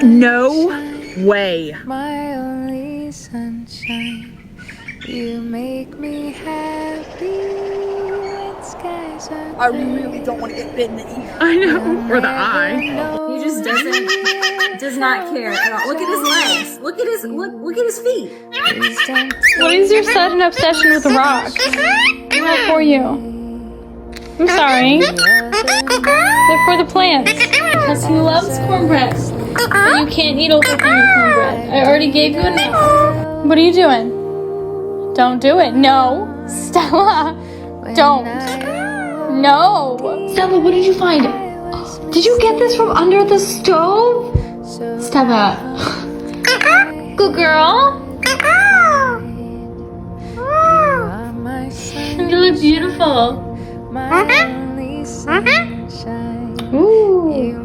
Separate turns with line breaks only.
No way.
My only sunshine. You make me happy when skies are
I really don't want to get bit in the ear.
I know, or the eye.
He just does not care at all. Look at his legs. Look at his feet.
What is your sudden obsession with rocks? Not for you. I'm sorry. They're for the plants. Because he loves cornbread. And you can't eat a whole thing of cornbread. I already gave you enough. What are you doing? Don't do it. No. Stella. Don't. No. Stella, what did you find? Did you get this from under the stove? Stella. Good girl. You look beautiful. Ooh.